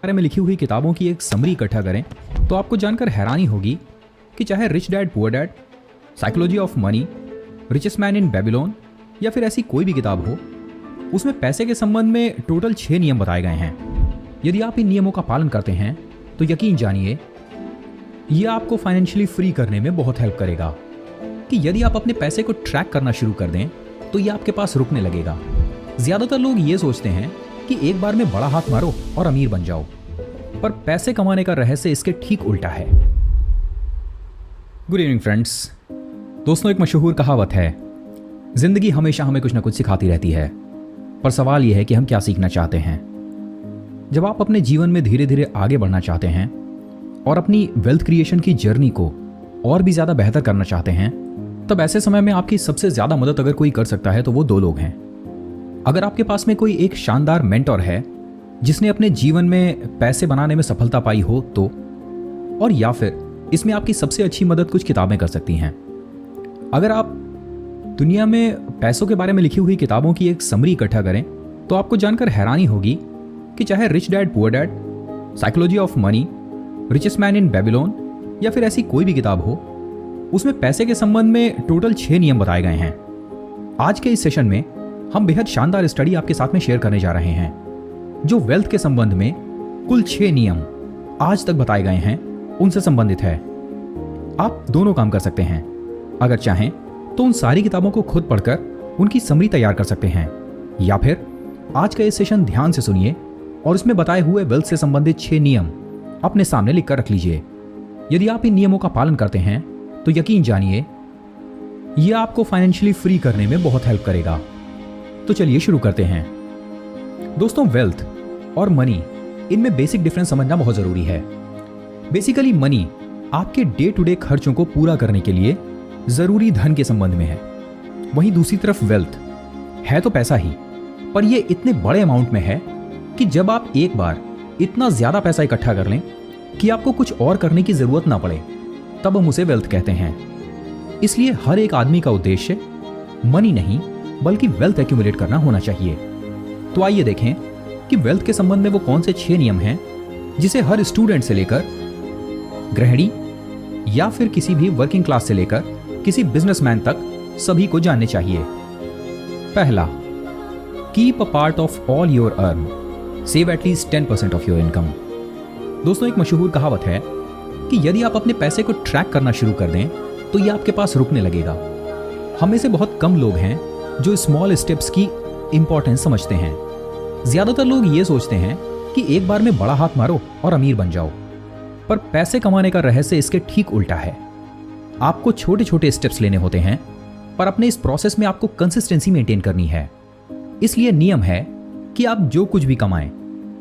बारे में लिखी हुई किताबों की एक समरी इकट्ठा करें तो आपको जानकर हैरानी होगी कि चाहे rich dad poor dad, psychology of money, richest man in Babylon या फिर ऐसी कोई भी किताब हो, उसमें पैसे के संबंध में टोटल 6 नियम बताए गए हैं। यदि आप इन नियमों का पालन करते हैं तो यकीन जानिए यह आपको फाइनेंशियली फ्री करने में बहुत हेल्प करेगा। कि यदि आप अपने पैसे को ट्रैक करना शुरू कर दें तो यह आपके पास रुकने लगेगा। ज्यादातर लोग ये सोचते हैं कि एक बार में बड़ा हाथ मारो और अमीर बन जाओ, पर पैसे कमाने का रहस्य इसके ठीक उल्टा है। Good evening friends. दोस्तों, एक मशहूर कहावत है, जिंदगी हमेशा हमें कुछ ना कुछ सिखाती रहती है, पर सवाल यह है कि हम क्या सीखना चाहते हैं। जब आप अपने जीवन में धीरे धीरे आगे बढ़ना चाहते हैं और अपनी वेल्थ क्रिएशन की जर्नी को और भी ज्यादा बेहतर करना चाहते हैं, तब ऐसे समय में आपकी सबसे ज्यादा मदद अगर कोई कर सकता है तो वो 2 लोग हैं। अगर आपके पास में कोई एक शानदार मेंटर है जिसने अपने जीवन में पैसे बनाने में सफलता पाई हो तो, और या फिर इसमें आपकी सबसे अच्छी मदद कुछ किताबें कर सकती हैं। अगर आप दुनिया में पैसों के बारे में लिखी हुई किताबों की एक समरी इकट्ठा करें तो आपको जानकर हैरानी होगी कि चाहे rich dad poor dad, psychology of money, richest man in Babylon या फिर ऐसी कोई भी किताब हो, उसमें पैसे के संबंध में टोटल 6 नियम बताए गए हैं। आज के इस सेशन में हम बेहद शानदार स्टडी आपके साथ में शेयर करने जा रहे हैं जो वेल्थ के संबंध में कुल 6 नियम आज तक बताए गए हैं उनसे संबंधित है। आप दोनों काम कर सकते हैं। अगर चाहें तो उन सारी किताबों को खुद पढ़कर उनकी समरी तैयार कर सकते हैं, या फिर आज का ये सेशन ध्यान से सुनिए और इसमें बताए हुए वेल्थ से संबंधित 6 नियम अपने सामने लिखकर रख लीजिए। यदि आप इन नियमों का पालन करते हैं तो यकीन जानिए यह आपको फाइनेंशियली फ्री करने में बहुत हेल्प करेगा। तो चलिए शुरू करते हैं। दोस्तों, वेल्थ और मनी, इनमें बेसिक डिफरेंस समझना बहुत जरूरी है। बेसिकली मनी आपके डे टू डे खर्चों को पूरा करने के लिए जरूरी धन के संबंध में है। वहीं दूसरी तरफ वेल्थ है तो पैसा ही, पर यह इतने बड़े अमाउंट में है कि जब आप एक बार इतना ज्यादा पैसा इकट्ठा कर लें कि आपको कुछ और करने की जरूरत ना पड़े, तब हम उसे वेल्थ कहते हैं। इसलिए हर एक आदमी का उद्देश्य मनी नहीं बल्कि वेल्थ एक्यूमुलेट करना होना चाहिए। तो आइए देखें कि वेल्थ के संबंध में वो कौन से 6 नियम हैं जिसे हर स्टूडेंट से लेकर गृहिणी या फिर किसी भी वर्किंग क्लास से लेकर किसी बिजनेसमैन तक सभी को जानने चाहिए। पहला, keep a part of all your earn, save at least 10% of your income. दोस्तों, एक मशहूर कहावत है कि यदि आप अपने पैसे को ट्रैक करना शुरू कर दें तो यह आपके पास रुकने लगेगा। हम में से बहुत कम लोग हैं जो स्मॉल स्टेप्स की इंपॉर्टेंस समझते हैं। ज्यादातर लोग ये सोचते हैं कि एक बार में बड़ा हाथ मारो और अमीर बन जाओ, पर पैसे कमाने का रहस्य इसके ठीक उल्टा है। आपको छोटे छोटे स्टेप्स लेने होते हैं, पर अपने इस प्रोसेस में आपको कंसिस्टेंसी मेंटेन करनी है। इसलिए नियम है कि आप जो कुछ भी कमाएं,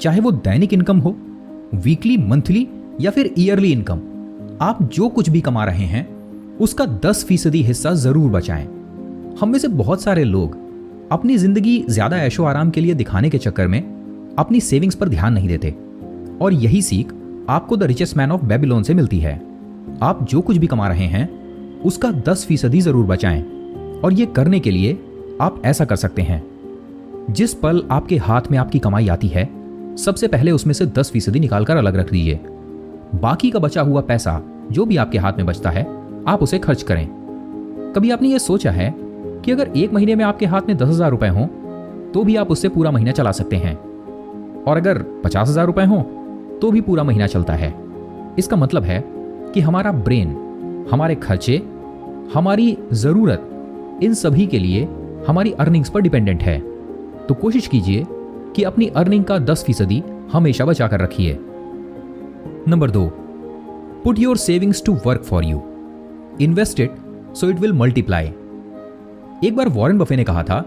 चाहे वो दैनिक इनकम हो, वीकली, मंथली या फिर ईयरली इनकम, आप जो कुछ भी कमा रहे हैं उसका 10% हिस्सा जरूर बचाएं। हम में से बहुत सारे लोग अपनी जिंदगी ज्यादा ऐशो आराम के लिए दिखाने के चक्कर में अपनी सेविंग्स पर ध्यान नहीं देते, और यही सीख आपको the richest man of Babylon से मिलती है। आप जो कुछ भी कमा रहे हैं उसका 10% जरूर बचाएं, और यह करने के लिए आप ऐसा कर सकते हैं। जिस पल आपके हाथ में आपकी कमाई आती है, सबसे पहले उसमें से 10% निकालकर अलग रख दीजिए। बाकी का बचा हुआ पैसा जो भी आपके हाथ में बचता है, आप उसे खर्च करें। कभी आपने यह सोचा है कि अगर एक महीने में आपके हाथ में 10,000 रुपए हों तो भी आप उससे पूरा महीना चला सकते हैं, और अगर 50,000 रुपए हों तो भी पूरा महीना चलता है। इसका मतलब है कि हमारा ब्रेन, हमारे खर्चे, हमारी जरूरत, इन सभी के लिए हमारी अर्निंग्स पर डिपेंडेंट है। तो कोशिश कीजिए कि अपनी अर्निंग का 10% हमेशा बचा कर रखिए। Number 2, put your savings to work for you, invest it so it will multiply. एक बार वॉरेन बफे ने कहा था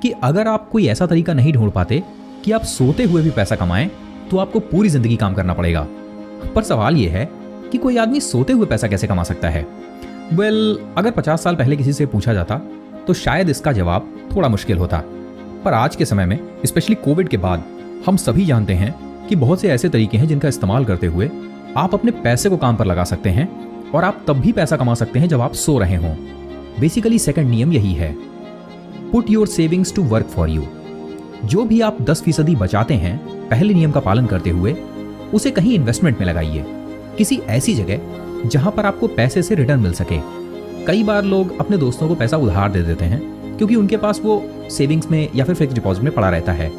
कि अगर आप कोई ऐसा तरीका नहीं ढूंढ पाते कि आप सोते हुए भी पैसा कमाएं, तो आपको पूरी जिंदगी काम करना पड़ेगा। पर सवाल यह है कि कोई आदमी सोते हुए पैसा कैसे कमा सकता है? अगर 50 साल पहले किसी से पूछा जाता तो शायद इसका जवाब थोड़ा मुश्किल होता, पर आज के समय में, स्पेशली कोविड के बाद, हम सभी जानते हैं कि बहुत से ऐसे तरीके हैं जिनका इस्तेमाल करते हुए आप अपने पैसे को काम पर लगा सकते हैं, और आप तब भी पैसा कमा सकते हैं जब आप सो रहे हों। बेसिकली सेकंड नियम यही है, put your savings to work for you. जो भी आप 10% बचाते हैं पहले नियम का पालन करते हुए, उसे कहीं इन्वेस्टमेंट में लगाइए, किसी ऐसी जगह जहां पर आपको पैसे से रिटर्न मिल सके। कई बार लोग अपने दोस्तों को पैसा उधार दे देते हैं क्योंकि उनके पास वो सेविंग्स में या फिर फिक्स डिपॉजिट में पड़ा रहता है।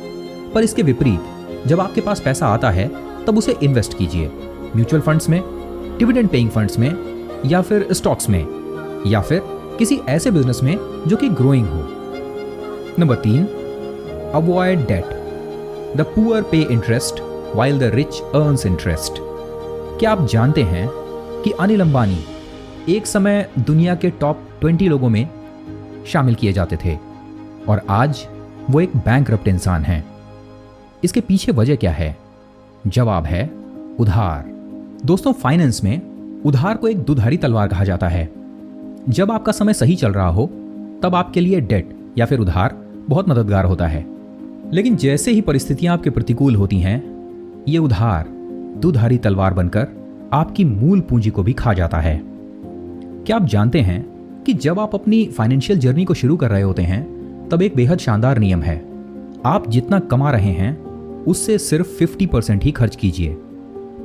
पर इसके विपरीत जब आपके पास पैसा आता है तब उसे इन्वेस्ट कीजिए, म्यूचुअल फंड्स में, डिविडेंड पेइंग फंड्स में, या फिर स्टॉक्स में, या फिर किसी ऐसे बिजनेस में जो कि ग्रोइंग हो। Number 3, avoid debt. The poor pay interest while the rich earns interest। क्या आप जानते हैं कि अनिल अंबानी एक समय दुनिया के टॉप 20 लोगों में शामिल किए जाते थे और आज वो एक बैंकरप्ट इंसान हैं। इसके पीछे वजह क्या है? जवाब है उधार। दोस्तों, फाइनेंस में उधार को एक दुधारी तलवार कहा जाता है। जब आपका समय सही चल रहा हो तब आपके लिए डेट या फिर उधार बहुत मददगार होता है, लेकिन जैसे ही परिस्थितियां आपके प्रतिकूल होती हैं, ये उधार दुधारी तलवार बनकर आपकी मूल पूंजी को भी खा जाता है। क्या आप जानते हैं कि जब आप अपनी फाइनेंशियल जर्नी को शुरू कर रहे होते हैं तब एक बेहद शानदार नियम है, आप जितना कमा रहे हैं उससे सिर्फ 50% ही खर्च कीजिए।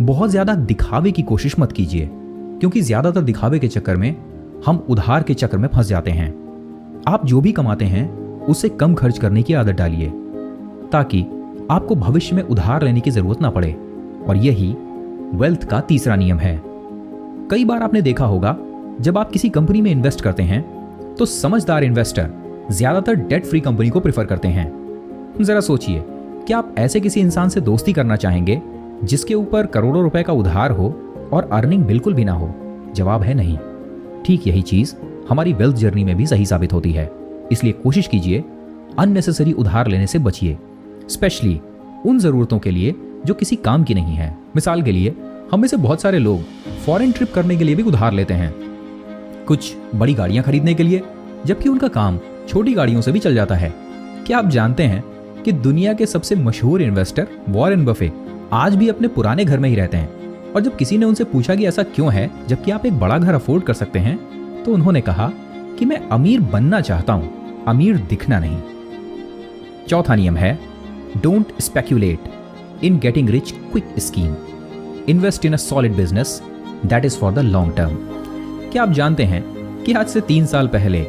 बहुत ज्यादा दिखावे की कोशिश मत कीजिए, क्योंकि ज्यादातर दिखावे के चक्कर में हम उधार के चक्कर में फंस जाते हैं। आप जो भी कमाते हैं उसे कम खर्च करने की आदत डालिए ताकि आपको भविष्य में उधार लेने की जरूरत ना पड़े, और यही वेल्थ का तीसरा नियम है। कई बार आपने देखा होगा जब आप किसी कंपनी में इन्वेस्ट करते हैं तो समझदार इन्वेस्टर ज्यादातर डेट फ्री कंपनी को प्रेफर करते हैं। जरा सोचिए, क्या आप ऐसे किसी इंसान से दोस्ती करना चाहेंगे जिसके ऊपर करोड़ों रुपए का उधार हो और अर्निंग बिल्कुल भी ना हो? जवाब है नहीं। ठीक यही चीज हमारी वेल्थ जर्नी में भी सही साबित होती है। इसलिए कोशिश कीजिए अननेसेसरी उधार लेने से बचिए, स्पेशली उन जरूरतों के लिए जो किसी काम की नहीं है। मिसाल के लिए, हम में से बहुत सारे लोग फॉरेन ट्रिप करने के लिए भी उधार लेते हैं, कुछ बड़ी गाड़ियां खरीदने के लिए, जबकि उनका काम छोटी गाड़ियों से भी चल जाता है। क्या आप जानते हैं कि दुनिया के सबसे मशहूर इन्वेस्टर वॉरेन बफे आज भी अपने पुराने घर में ही रहते हैं? और जब किसी ने उनसे पूछा कि ऐसा क्यों है जबकि आप एक बड़ा घर अफोर्ड कर सकते हैं, तो उन्होंने कहा कि मैं अमीर बनना चाहता हूं, अमीर दिखना नहीं। चौथा नियम है don't speculate in getting rich quick scheme, invest in a solid business that is for the long term. क्या आप जानते हैं कि आज से 3 साल पहले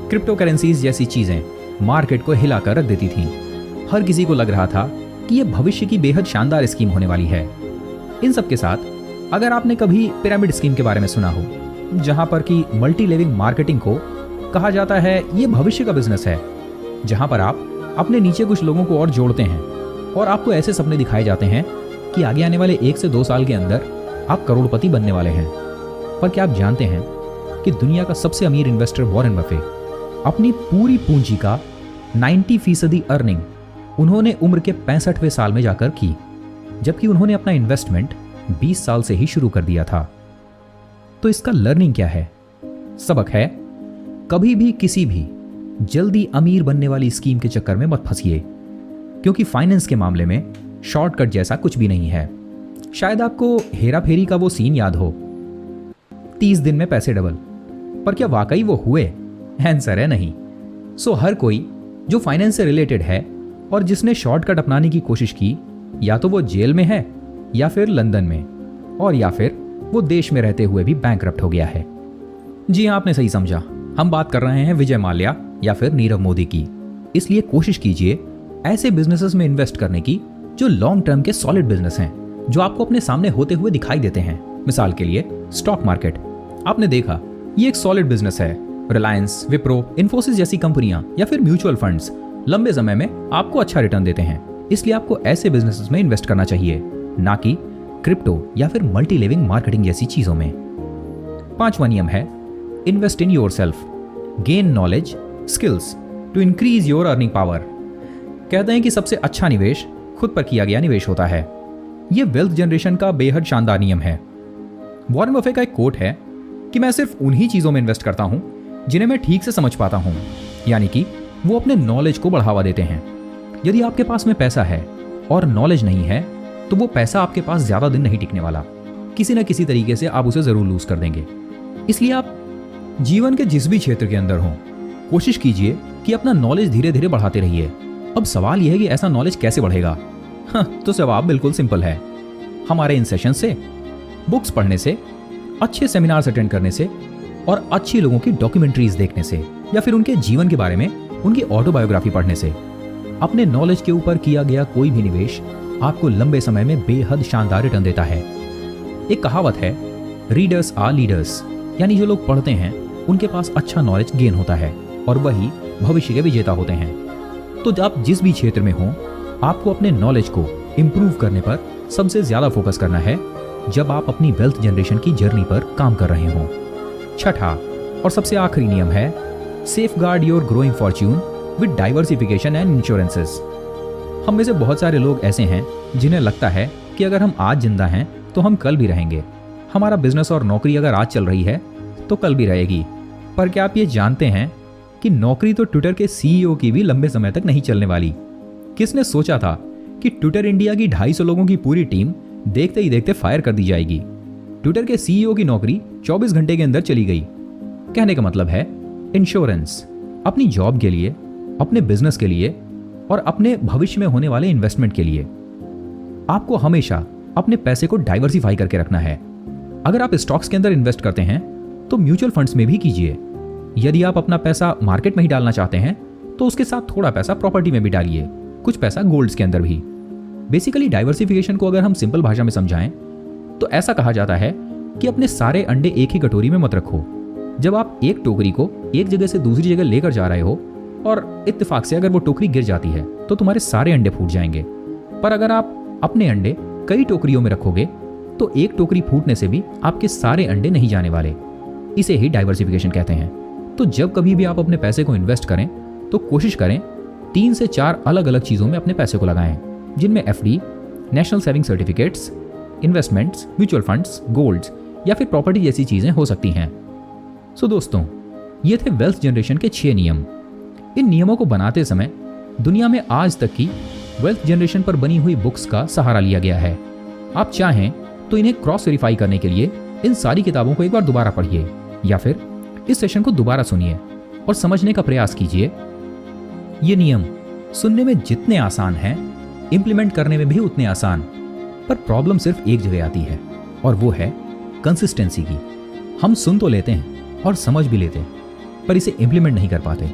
क्रिप्टो करेंसीज जैसी चीजें मार्केट को हिलाकर रख देती थीं। हर किसी को लग रहा था कि यह भविष्य की बेहद शानदार स्कीम होने वाली है। इन सब के साथ अगर आपने कभी पिरामिड स्कीम के बारे में सुना हो, जहां पर कि मल्टी लेवल मार्केटिंग को कहा जाता है ये भविष्य का बिजनेस है, जहां पर आप अपने नीचे कुछ लोगों को और जोड़ते हैं और आपको ऐसे सपने दिखाए जाते हैं कि आगे आने वाले 1 से 2 साल के अंदर आप करोड़पति बनने वाले हैं। पर क्या आप जानते हैं कि दुनिया का सबसे अमीर इन्वेस्टर वॉरेन बफे अपनी पूरी पूंजी का 90% अर्निंग उन्होंने उम्र के 65वें साल में जाकर की, जबकि उन्होंने अपना इन्वेस्टमेंट 20 साल से ही शुरू कर दिया था। तो इसका लर्निंग क्या है? सबक है, कभी भी किसी भी जल्दी अमीर बनने वाली स्कीम के चक्कर में मत फंसिए, क्योंकि फाइनेंस के मामले में शॉर्टकट जैसा कुछ भी नहीं है। शायद आपको हेरा फेरी का वो सीन याद हो, 30 दिन में पैसे डबल, पर क्या वाकई वो हुए? आंसर है नहीं। सो हर कोई जो फाइनेंस से रिलेटेड है और जिसने शॉर्टकट अपनाने की कोशिश की, या तो वो जेल में है, या फिर लंदन में, और या फिर वो देश में रहते हुए भी बैंकरप्ट हो गया है। जी हाँ, आपने सही समझा, हम बात कर रहे हैं विजय माल्या या फिर नीरव मोदी की। इसलिए कोशिश कीजिए ऐसे बिजनेसेस में इन्वेस्ट करने की जो लॉन्ग टर्म के सॉलिड बिजनेस हैं, जो आपको अपने सामने होते हुए दिखाई देते हैं। मिसाल के लिए स्टॉक मार्केट, आपने देखा ये एक सॉलिड बिजनेस है। रिलायंस, विप्रो, इन्फोसिस जैसी कंपनियां या फिर म्यूचुअल फंड्स लंबे समय में आपको अच्छा रिटर्न देते हैं। इसलिए आपको ऐसे बिजनेसेस में इन्वेस्ट करना चाहिए, ना कि क्रिप्टो या फिर मल्टी लेवल मार्केटिंग जैसी चीजों में। 5वां नियम है invest in yourself, gain knowledge, skills to increase your earning power. कहते हैं कि सबसे अच्छा निवेश खुद पर किया गया निवेश होता है। यह वेल्थ जनरेशन का बेहद शानदार नियम है। वॉरेन बफे का एक कोट है कि मैं सिर्फ उन्हीं चीजों में इन्वेस्ट करता हूं जिन्हें मैं ठीक से समझ पाता हूं, यानी कि वो अपने नॉलेज को बढ़ावा देते हैं। यदि आपके पास में पैसा है और नॉलेज नहीं है तो वो पैसा आपके पास ज्यादा दिन नहीं टिकने वाला, किसी न किसी तरीके से आप उसे जरूर लूज कर देंगे। इसलिए आप जीवन के जिस भी क्षेत्र के अंदर हों, कोशिश कीजिए कि अपना नॉलेज धीरे धीरे बढ़ाते रहिए। अब सवाल यह है कि ऐसा नॉलेज कैसे बढ़ेगा? तो जवाब बिल्कुल सिंपल है, हमारे इन सेशन से, बुक्स पढ़ने से, अच्छे सेमिनार्स अटेंड करने से और अच्छे लोगों की डॉक्यूमेंट्रीज देखने से या फिर उनके जीवन के बारे में उनकी ऑटोबायोग्राफी पढ़ने से। अपने नॉलेज के ऊपर किया गया कोई भी निवेश आपको लंबे समय में बेहद शानदार रिटर्न देता है। एक कहावत है, रीडर्स आर लीडर्स, यानी जो लोग पढ़ते हैं उनके पास अच्छा नॉलेज गेन होता है और वही भविष्य के विजेता होते हैं। तो आप जिस भी क्षेत्र में हो, आपको अपने नॉलेज को इम्प्रूव करने पर सबसे ज्यादा फोकस करना है जब आप अपनी वेल्थ जनरेशन की जर्नी पर काम कर रहे हो। छठा और सबसे आखिरी नियम है, safeguard your growing Fortune with diversification and insurances. हम में से बहुत सारे लोग ऐसे हैं जिन्हें लगता है कि अगर हम आज जिंदा हैं तो हम कल भी रहेंगे। हमारा बिजनेस और नौकरी अगर आज चल रही है तो कल भी रहेगी। पर क्या आप ये जानते हैं कि नौकरी तो ट्विटर के सीईओ की भी लंबे समय तक नहीं चलने वाली। किसने सोचा था कि ट्विटर इंडिया की 250 लोगों की पूरी टीम देखते ही देखते फायर कर दी जाएगी। ट्विटर के सीईओ की नौकरी 24 घंटे के अंदर चली गई। कहने का मतलब है, इंश्योरेंस अपनी जॉब के लिए, अपने बिजनेस के लिए और अपने भविष्य में होने वाले इन्वेस्टमेंट के लिए आपको हमेशा अपने पैसे को डाइवर्सिफाई करके रखना है। अगर आप स्टॉक्स के अंदर इन्वेस्ट करते हैं तो म्यूचुअल फंड्स में भी कीजिए। यदि आप अपना पैसा मार्केट में ही डालना चाहते हैं तो उसके साथ थोड़ा पैसा प्रॉपर्टी में भी डालिए, कुछ पैसा गोल्ड्स के अंदर भी। बेसिकली डाइवर्सिफिकेशन को अगर हम सिंपल भाषा में समझाएं तो ऐसा कहा जाता है कि अपने सारे अंडे एक ही कटोरी में मत रखो। जब आप एक टोकरी को एक जगह से दूसरी जगह लेकर जा रहे हो और इत्तेफाक से अगर वो टोकरी गिर जाती है तो तुम्हारे सारे अंडे फूट जाएंगे। पर अगर आप अपने अंडे कई टोकरियों में रखोगे तो एक टोकरी फूटने से भी आपके सारे अंडे नहीं जाने वाले। इसे ही डाइवर्सिफिकेशन कहते हैं। तो जब कभी भी आप अपने पैसे को इन्वेस्ट करें तो कोशिश करें 3 से 4 अलग अलग चीज़ों में अपने पैसे को लगाएं, जिनमें FD, national saving certificates, investments, mutual funds, golds या फिर प्रॉपर्टी जैसी चीज़ें हो सकती हैं। सो दोस्तों, ये थे वेल्थ जनरेशन के 6 नियम। इन नियमों को बनाते समय दुनिया में आज तक की वेल्थ जनरेशन पर बनी हुई बुक्स का सहारा लिया गया है। आप चाहें तो इन्हें क्रॉस वेरीफाई करने के लिए इन सारी किताबों को एक बार दोबारा पढ़िए या फिर इस सेशन को दोबारा सुनिए और समझने का प्रयास कीजिए। ये नियम सुनने में जितने आसान हैं, इंप्लीमेंट करने में भी उतने आसान। पर प्रॉब्लम सिर्फ एक जगह आती है और वो है कंसिस्टेंसी की। हम सुन तो लेते हैं और समझ भी लेते हैं पर इसे इंप्लीमेंट नहीं कर पाते।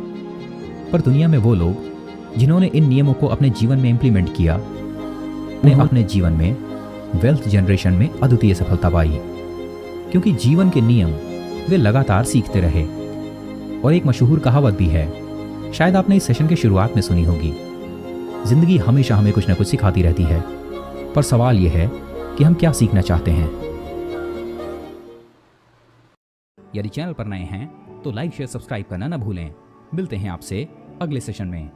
पर दुनिया में वो लोग जिन्होंने इन नियमों को अपने जीवन में इंप्लीमेंट किया ने अपने जीवन में वेल्थ जनरेशन में अद्वितीय सफलता पाई, क्योंकि जीवन के नियम वे लगातार सीखते रहे। और एक मशहूर कहावत भी है, शायद आपने इस सेशन के शुरुआत में सुनी होगी, जिंदगी हमेशा हमें कुछ ना कुछ सिखाती रहती है, पर सवाल यह है कि हम क्या सीखना चाहते हैं। यदि चैनल पर नए हैं तो लाइक शेयर सब्सक्राइब करना न भूलें। मिलते हैं आपसे अगले सेशन में।